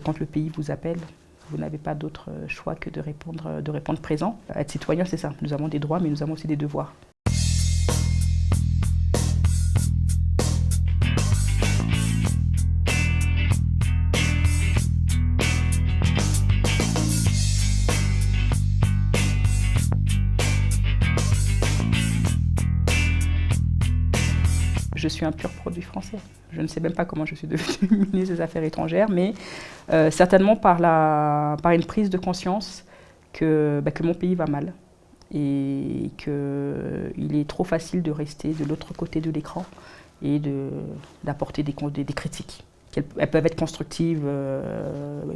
Quand le pays vous appelle, vous n'avez pas d'autre choix que de répondre présent. Être citoyen, c'est ça. Nous avons des droits, mais nous avons aussi des devoirs. Je suis un pur produit français. Je ne sais même pas comment je suis devenue ministre des Affaires étrangères, mais certainement par une prise de conscience que mon pays va mal et qu'il est trop facile de rester de l'autre côté de l'écran et d'apporter des critiques. Elles peuvent être constructives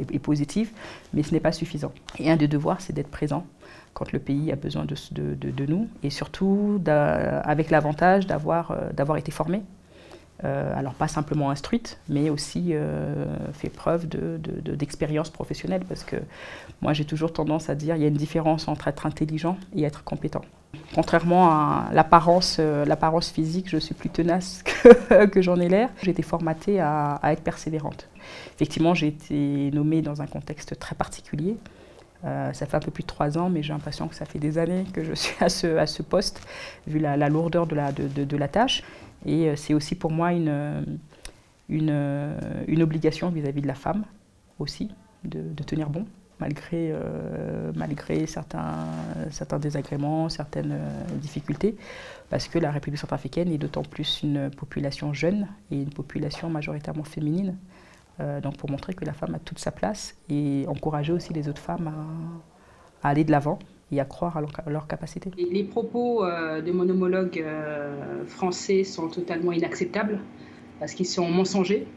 et positives, mais ce n'est pas suffisant. Et un des devoirs, c'est d'être présent quand le pays a besoin de nous, et surtout avec l'avantage d'avoir été formée. Alors pas simplement instruite, mais aussi fait preuve d'expérience professionnelle, parce que moi j'ai toujours tendance à dire qu'il y a une différence entre être intelligent et être compétent. Contrairement à l'apparence physique, je suis plus tenace que j'en ai l'air. J'ai été formatée à être persévérante. Effectivement, j'ai été nommée dans un contexte très particulier. Ça fait un peu plus de 3 ans, mais j'ai l'impression que ça fait des années que je suis à ce poste, vu la lourdeur de la tâche. Et c'est aussi pour moi une obligation vis-à-vis de la femme aussi, de tenir bon, malgré certains désagréments, certaines difficultés, parce que la République centrafricaine est d'autant plus une population jeune et une population majoritairement féminine. Donc pour montrer que la femme a toute sa place et encourager aussi les autres femmes à aller de l'avant et à croire à leur capacité. Les propos de mon homologue français sont totalement inacceptables parce qu'ils sont mensongers.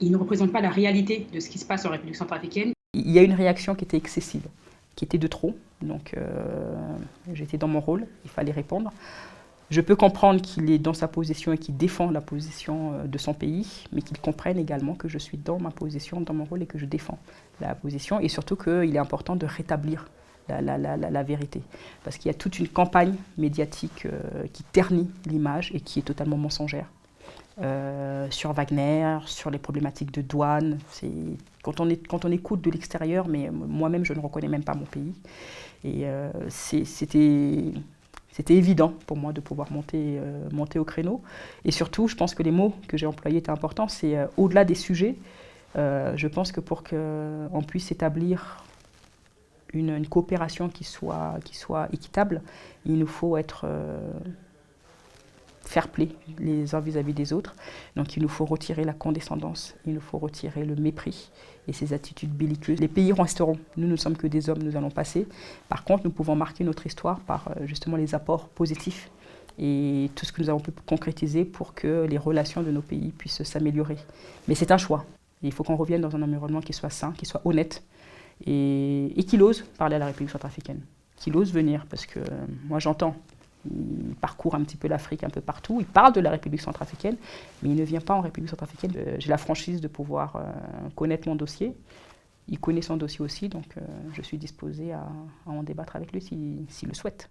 Ils ne représentent pas la réalité de ce qui se passe en République centrafricaine. Il y a une réaction qui était excessive, qui était de trop. Donc j'étais dans mon rôle, il fallait répondre. Je peux comprendre qu'il est dans sa position et qu'il défend la position de son pays, mais qu'il comprenne également que je suis dans ma position, dans mon rôle, et que je défends la position. Et surtout qu'il est important de rétablir la vérité. Parce qu'il y a toute une campagne médiatique qui ternit l'image et qui est totalement mensongère. Sur Wagner, sur les problématiques de douane. Quand on écoute de l'extérieur, mais moi-même je ne reconnais même pas mon pays. Et c'était évident pour moi de pouvoir monter au créneau. Et surtout, je pense que les mots que j'ai employés étaient importants. C'est au-delà des sujets, je pense que pour qu'on puisse établir une coopération qui soit équitable, il nous faut être fair play les uns vis-à-vis des autres. Donc il nous faut retirer la condescendance, il nous faut retirer le mépris et ces attitudes belliqueuses. Les pays resteront, nous ne sommes que des hommes, nous allons passer. Par contre, nous pouvons marquer notre histoire par justement les apports positifs et tout ce que nous avons pu concrétiser pour que les relations de nos pays puissent s'améliorer. Mais c'est un choix. Il faut qu'on revienne dans un environnement qui soit sain, qui soit honnête et qu'il ose parler à la République centrafricaine, qu'il ose venir, parce que moi j'entends. Il parcourt un petit peu l'Afrique, un peu partout. Il parle de la République centrafricaine, mais il ne vient pas en République centrafricaine. J'ai la franchise de pouvoir connaître mon dossier. Il connaît son dossier aussi, donc je suis disposée à en débattre avec lui s'il le souhaite.